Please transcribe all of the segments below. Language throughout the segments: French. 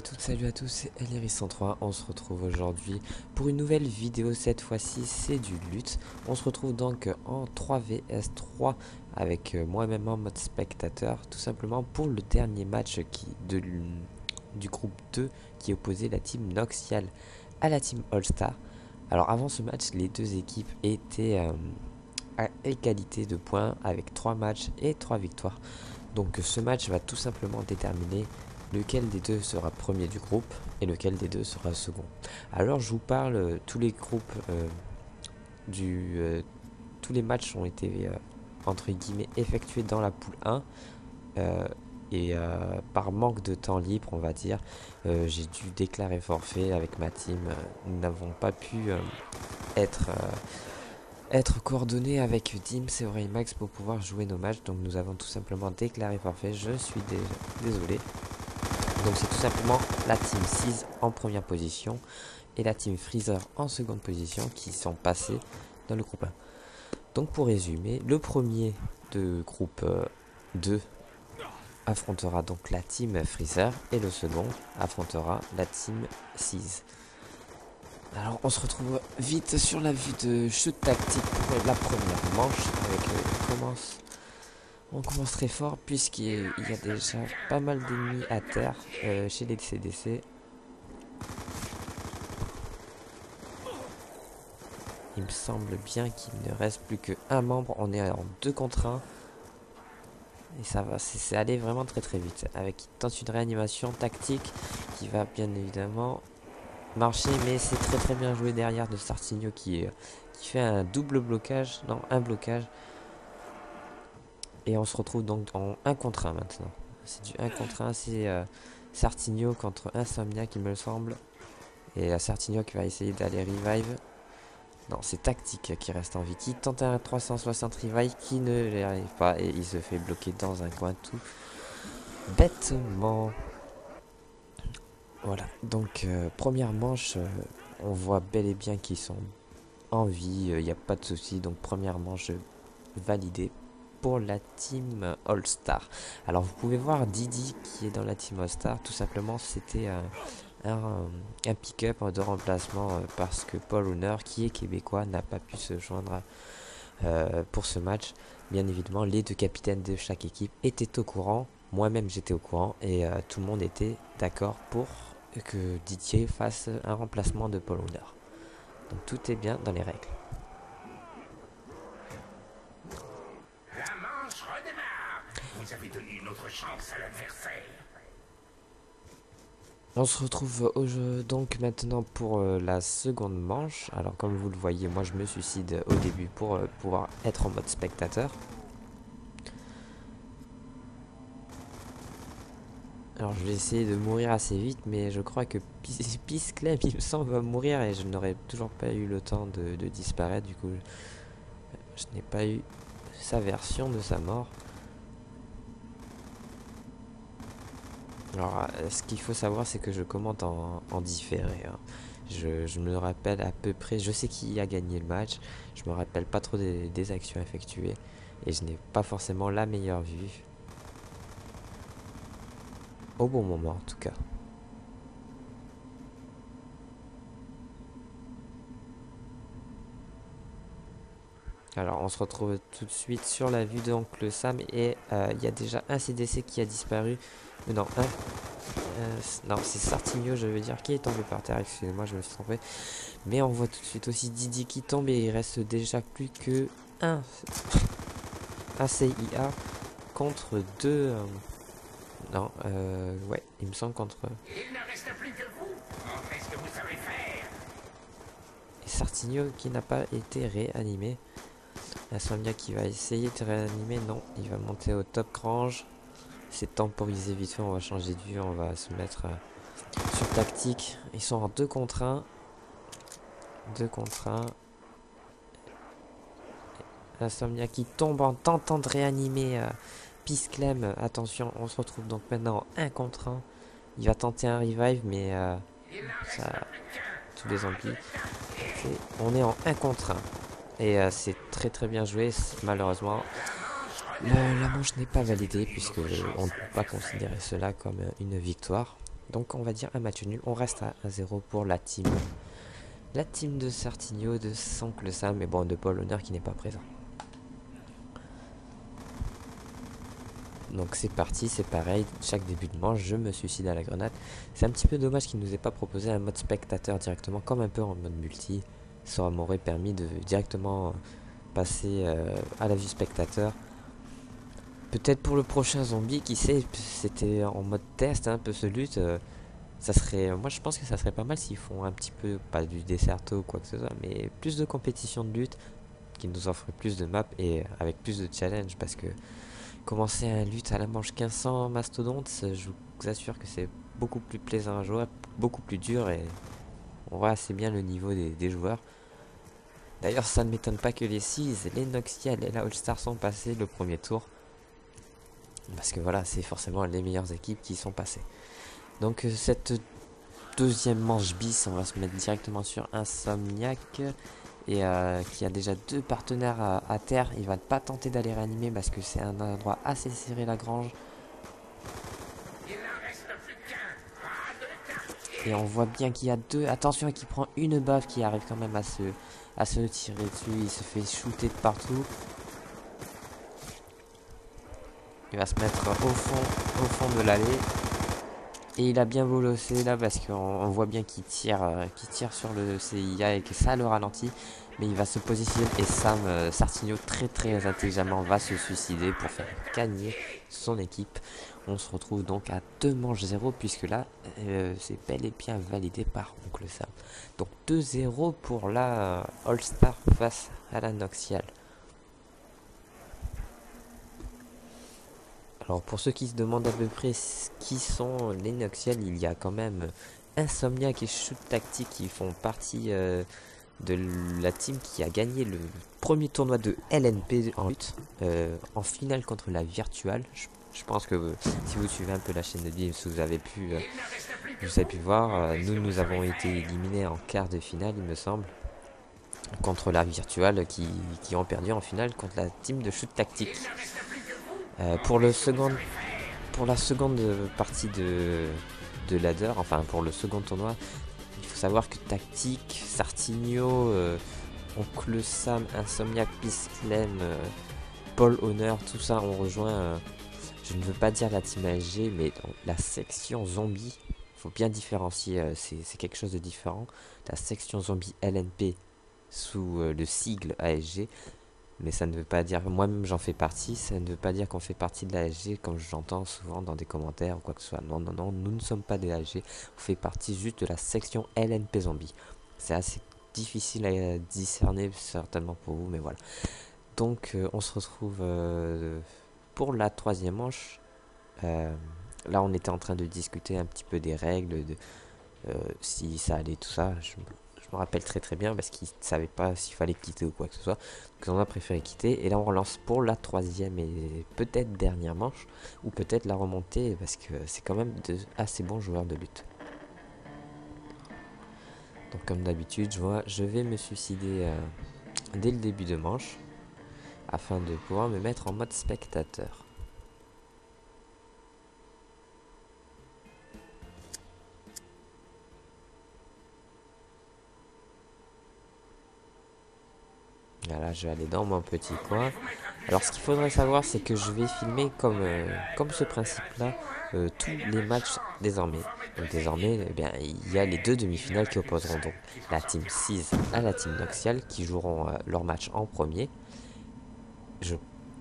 à toutes, salut à tous, c'est Eliris103. On se retrouve aujourd'hui pour une nouvelle vidéo. Cette fois-ci, c'est du lutte. On se retrouve donc en 3vs3 avec moi-même en mode spectateur, tout simplement pour le dernier match du groupe 2 qui opposait la team Noxial à la team All-Star. Alors, avant ce match, les deux équipes étaient à égalité de points avec 3 matchs et 3 victoires. Donc, ce match va tout simplement déterminer lequel des deux sera premier du groupe et lequel des deux sera second. Alors je vous parle, tous les groupes tous les matchs ont été entre guillemets effectués dans la poule 1 et par manque de temps libre, on va dire, j'ai dû déclarer forfait avec ma team. Nous n'avons pas pu être coordonnés avec Dims et Aureimax pour pouvoir jouer nos matchs, donc nous avons tout simplement déclaré forfait. Je suis désolé. Donc c'est tout simplement la team 6 en première position et la team Freezer en seconde position qui sont passés dans le groupe 1. Donc pour résumer, le premier de groupe 2 affrontera donc la team Freezer et le second affrontera la team 6. Alors on se retrouve vite sur la vue de shoot tactique pour la première manche avec on commence très fort puisqu'il y a déjà pas mal d'ennemis à terre chez les CDC. Il me semble bien qu'il ne reste plus qu'un membre. On est en 2 contre 1. Et ça va, c'est allé vraiment très très vite. Avec tente une réanimation tactique qui va bien évidemment marcher. Mais c'est très très bien joué derrière de Sartigno qui fait un double blocage. Non, un blocage. Et on se retrouve donc en 1 contre 1 maintenant. C'est du 1 contre 1, c'est Sartigno contre Insomniac il me semble. Et Sartigno qui va essayer d'aller revive. Non, c'est Tactique qui reste en vie. Qui tente un 360 revive qui ne n'y arrive pas. Et il se fait bloquer dans un coin tout bêtement. Voilà, donc première manche, on voit bel et bien qu'ils sont en vie. Il n'y a pas de souci. Donc première manche validée pour la team All-Star. Alors vous pouvez voir Didi qui est dans la team All-Star. Tout simplement c'était un pick-up de remplacement parce que Paul Honor, qui est québécois, n'a pas pu se joindre pour ce match. Bien évidemment, les deux capitaines de chaque équipe étaient au courant. Moi-même j'étais au courant et tout le monde était d'accord pour que Didier fasse un remplacement de Paul Honor. Donc tout est bien dans les règles. Vous avez donné une autre chance à l'adversaire. On se retrouve donc maintenant pour la seconde manche. Alors comme vous le voyez, moi je me suicide au début pour pouvoir être en mode spectateur. Alors je vais essayer de mourir assez vite, mais je crois que Pisclem il me semble va mourir et je n'aurais toujours pas eu le temps de disparaître. Du coup je n'ai pas eu sa version de sa mort. Alors, ce qu'il faut savoir, c'est que je commente en différé. Hein. Je me rappelle à peu près, je sais qui a gagné le match, je me rappelle pas trop des actions effectuées, et je n'ai pas forcément la meilleure vue. Au bon moment, en tout cas. Alors, on se retrouve tout de suite sur la vue de Oncle Sam, et il y a déjà un CDC qui a disparu. Non, non, c'est Sartigno, je veux dire, qui est tombé par terre. Excusez-moi, je me suis trompé. Mais on voit tout de suite aussi Didi qui tombe et il reste déjà plus que un CIA contre deux. Non, ouais, il me semble contre. Il ne reste plus que vous. Montrez ce que vous savez faire. Et Sartigno qui n'a pas été réanimé. Insomnia qui va essayer de réanimer. Non, il va monter au top range. C'est temporisé vite fait, on va changer de vue, on va se mettre sur tactique. Ils sont en 2 contre 1. 2 contre 1. Insomnia qui tombe en tentant de réanimer Pisclem. Attention, on se retrouve donc maintenant en 1 contre 1. Il va tenter un revive, mais ça, tous les zombies. On est en 1 contre 1. Et c'est très très bien joué, malheureusement. La manche n'est pas validée puisque on ne peut pas considérer cela comme une victoire. Donc on va dire un match nul. On reste à 1-0 pour la team. La team de Sartigno, de Oncle Sam et bon de Paul Honneur qui n'est pas présent. Donc c'est parti, c'est pareil, chaque début de manche, je me suicide à la grenade. C'est un petit peu dommage qu'il ne nous ait pas proposé un mode spectateur directement, comme un peu en mode multi. Ça m'aurait permis de directement passer à la vue spectateur. Peut-être pour le prochain zombie, qui sait, c'était en mode test un peu ce lutte. Ça serait, moi je pense que ça serait pas mal s'ils font un petit peu, pas du Desserto ou quoi que ce soit, mais plus de compétition de lutte, qui nous offre plus de maps et avec plus de challenge, parce que commencer un lutte à la manche 1500 mastodonte, je vous assure que c'est beaucoup plus plaisant à jouer, beaucoup plus dur et on voit assez bien le niveau des joueurs. D'ailleurs, ça ne m'étonne pas que les 6, les Noxial et la All-Star sont passés le premier tour. Parce que voilà, c'est forcément les meilleures équipes qui sont passées. Donc cette deuxième manche bis, on va se mettre directement sur Insomniac. Et qui a déjà 2 partenaires à terre. Il va pas tenter d'aller réanimer parce que c'est un endroit assez serré la grange. Et on voit bien qu'il y a 2. Attention, qu'il prend une baffe qui arrive quand même à se tirer dessus. Il se fait shooter de partout. Il va se mettre au fond de l'allée. Et il a bien bolossé là parce qu'on voit bien qu'il tire sur le CIA et que ça le ralentit. Mais il va se positionner et Sam Sartigno très intelligemment va se suicider pour faire gagner son équipe. On se retrouve donc à 2 manches 0 puisque là c'est bel et bien validé par Oncle Sam. Donc 2-0 pour la All-Star face à la Noxial. Alors pour ceux qui se demandent à peu près qui sont les Noxial, il y a quand même Insomniac et Shoot Tactique qui font partie de la team qui a gagné le premier tournoi de LNP en lutte, en finale contre la Virtual. Je pense que si vous suivez un peu la chaîne de Dims, vous avez pu voir, nous avons été éliminés en quart de finale, il me semble, contre la Virtual qui ont perdu en finale contre la team de Shoot Tactique. Pour la seconde partie de ladder, enfin pour le second tournoi, il faut savoir que Tactique, Sartigno, Oncle Sam, Insomniac, Pisclem, Paul Honneur, tout ça ont rejoint, je ne veux pas dire la team ASG, mais la section zombie. Il faut bien différencier, c'est quelque chose de différent. La section zombie LNP sous le sigle ASG. Mais ça ne veut pas dire, moi-même j'en fais partie, ça ne veut pas dire qu'on fait partie de l'ASG comme j'entends souvent dans des commentaires ou quoi que ce soit. Non, nous ne sommes pas de l'ASG, on fait partie juste de la section LNP Zombie. C'est assez difficile à discerner certainement pour vous, mais voilà. Donc on se retrouve pour la troisième manche. Là on était en train de discuter un petit peu des règles, de si ça allait, tout ça. Je me rappelle très bien parce qu'il ne savait pas s'il fallait quitter ou quoi que ce soit. Donc on a préféré quitter. Et là on relance pour la troisième et peut-être dernière manche. Ou peut-être la remontée parce que c'est quand même de assez bons joueurs de lutte. Donc comme d'habitude je vais me suicider dès le début de manche. Afin de pouvoir me mettre en mode spectateur. Voilà, je vais aller dans mon petit coin. Alors ce qu'il faudrait savoir, c'est que je vais filmer comme ce principe-là tous les matchs désormais. Donc désormais, eh bien, il y a les 2 demi-finales qui opposeront donc la team 6 à la team Noxial qui joueront leur match en premier.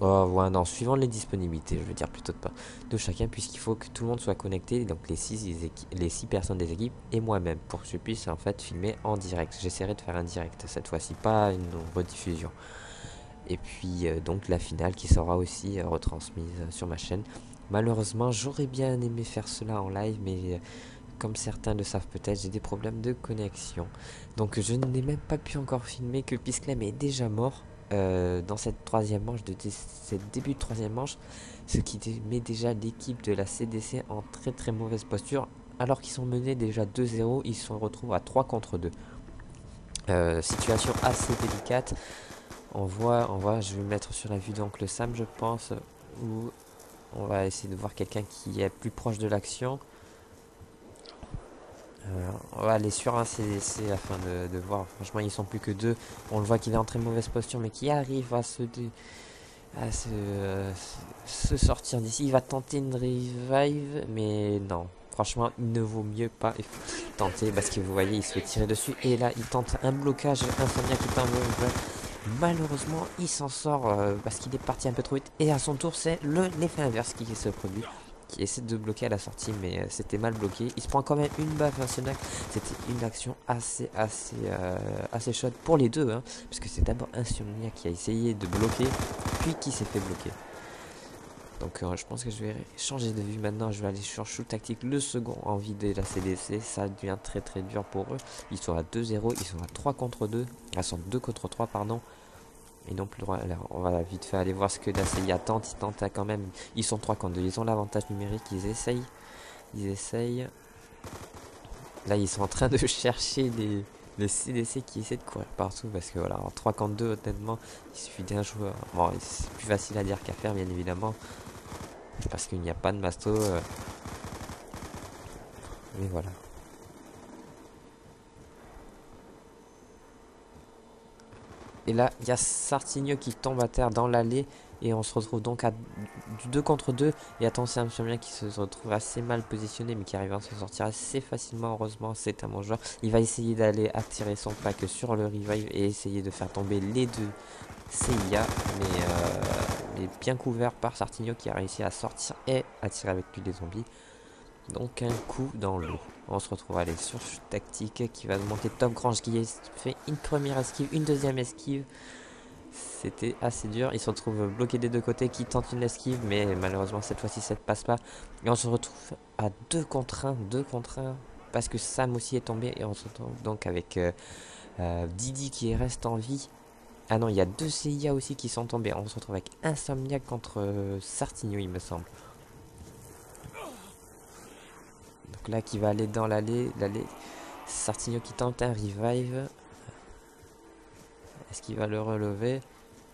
Ouais, non, suivant les disponibilités, je veux dire plutôt pas de chacun, puisqu'il faut que tout le monde soit connecté, donc les 6 personnes des équipes et moi-même, pour que je puisse en fait filmer en direct. J'essaierai de faire un direct cette fois-ci, pas une rediffusion. Et puis donc la finale qui sera aussi retransmise sur ma chaîne. Malheureusement, j'aurais bien aimé faire cela en live, mais comme certains le savent peut-être, j'ai des problèmes de connexion. Donc je n'ai même pas pu encore filmer que Pisclem est déjà mort. Dans cette troisième manche, cette début de troisième manche, ce qui met déjà l'équipe de la CDC en très mauvaise posture, alors qu'ils sont menés déjà 2-0, ils se retrouvent à 3 contre 2. Situation assez délicate. On voit, je vais me mettre sur la vue d'Oncle Sam, je pense, où on va essayer de voir quelqu'un qui est plus proche de l'action. On va aller sur un CDC afin de voir. Franchement, ils sont plus que deux. On le voit qu'il est en très mauvaise posture, mais qui arrive à se sortir d'ici. Il va tenter une revive, mais non. Franchement, il ne vaut mieux pas tenter parce que vous voyez, il se fait tirer dessus. Et là, il tente un blocage. Insomnia qui tente un blocage. Malheureusement, il s'en sort parce qu'il est parti un peu trop vite. Et à son tour, c'est l'effet inverse qui se produit, qui essaie de bloquer à la sortie, mais c'était mal bloqué. Il se prend quand même une baffe, Insomniac. C'était une action assez chaude pour les deux, hein, parce que c'est d'abord Insomniac qui a essayé de bloquer, puis qui s'est fait bloquer. Donc je pense que je vais changer de vue maintenant. Je vais aller sur Shoot Tactique, le second en vider la CDC. Ça devient très très dur pour eux. Ils sont à 2-0, ils sont à 3 contre 2. Ils sont 2 contre 3, pardon. Et non plus droit. Alors, on va vite fait aller voir ce que la CIA tente. Ils tentent quand même. Ils sont 3 contre 2. Ils ont l'avantage numérique. Ils essayent. Là, ils sont en train de chercher les CDC qui essaient de courir partout. Parce que voilà, en 3 contre 2, honnêtement, il suffit d'un joueur. Bon, c'est plus facile à dire qu'à faire, bien évidemment. Parce qu'il n'y a pas de masto. Mais voilà. Et là, il y a Sartigno qui tombe à terre dans l'allée. Et on se retrouve donc à du 2 contre 2. Et attention, Insomniac qui se retrouve assez mal positionné, mais qui arrive à se sortir assez facilement. Heureusement, c'est un bon joueur. Il va essayer d'aller attirer son pack sur le revive et essayer de faire tomber les deux CIA. Mais bien couvert par Sartigno qui a réussi à sortir et à tirer avec lui les zombies. Donc un coup dans l'eau. On se retrouve à aller sur Shoot Tactique qui va monter Top Grange qui fait une première esquive, une deuxième esquive. C'était assez dur. Il se retrouve bloqué des deux côtés, qui tente une esquive, mais malheureusement cette fois-ci ça ne passe pas. Et on se retrouve à 2 contre 1, parce que Sam aussi est tombé. Et on se retrouve donc avec Didi qui reste en vie. Ah non, il y a 2 CIA aussi qui sont tombés. On se retrouve avec Insomniac contre Sartigno, il me semble. Donc là, qui va aller dans l'allée. Sartigno qui tente un revive. Est-ce qu'il va le relever?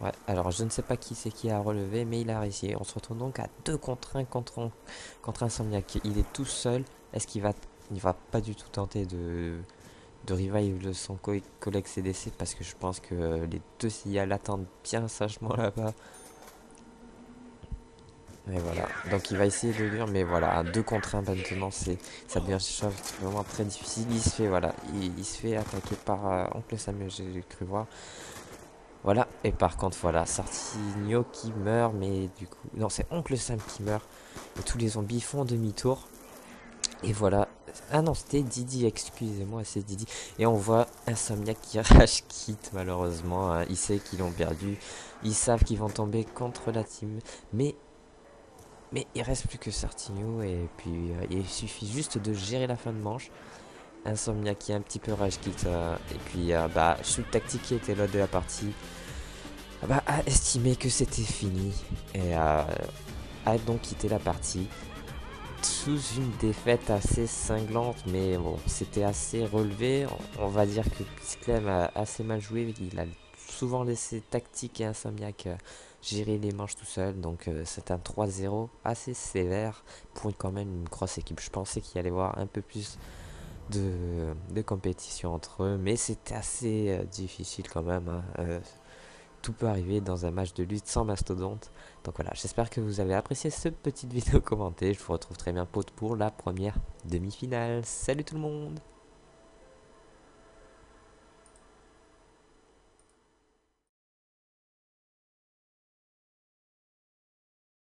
Ouais, alors je ne sais pas qui c'est qui a relevé, mais il a réussi. On se retrouve donc à 2 contre 1 contre Insomniac. Il est tout seul. Est-ce qu'il va... Il va pas du tout tenter de revive son collègue CDC parce que je pense que les deux CIA l'attendent bien sagement là-bas. Et voilà, donc il va essayer de lire, mais voilà, à 2 contre 1 maintenant, ça devient vraiment très difficile. Il se fait, voilà, il se fait attaquer par Oncle Samuel, j'ai cru voir. Voilà, et par contre, voilà, Sartigno qui meurt, mais du coup, non, c'est Oncle Sam qui meurt. Et tous les zombies font demi-tour. Et voilà, ah non, c'était Didi, excusez-moi, c'est Didi. Et on voit Insomniac qui rage quitte, malheureusement. Hein. Il sait qu'ils l'ont perdu, ils savent qu'ils vont tomber contre la team, mais il reste plus que Sartigno et puis il suffit juste de gérer la fin de manche. Insomniac qui est un petit peu rage quitte et puis bah Shoot Tactique qui était là de la partie a estimé que c'était fini et a donc quitté la partie sous une défaite assez cinglante, mais bon c'était assez relevé. On va dire que Pisclem a assez mal joué, il a souvent laissé Tactique et Insomniac gérer les manches tout seul, donc c'est un 3-0 assez sévère pour quand même une grosse équipe. Je pensais qu'il y allait avoir un peu plus de compétition entre eux, mais c'était assez difficile quand même. Hein. Tout peut arriver dans un match de lutte sans mastodonte. Donc voilà, j'espère que vous avez apprécié cette petite vidéo commentée. Je vous retrouve très bientôt pour la première demi-finale. Salut tout le monde!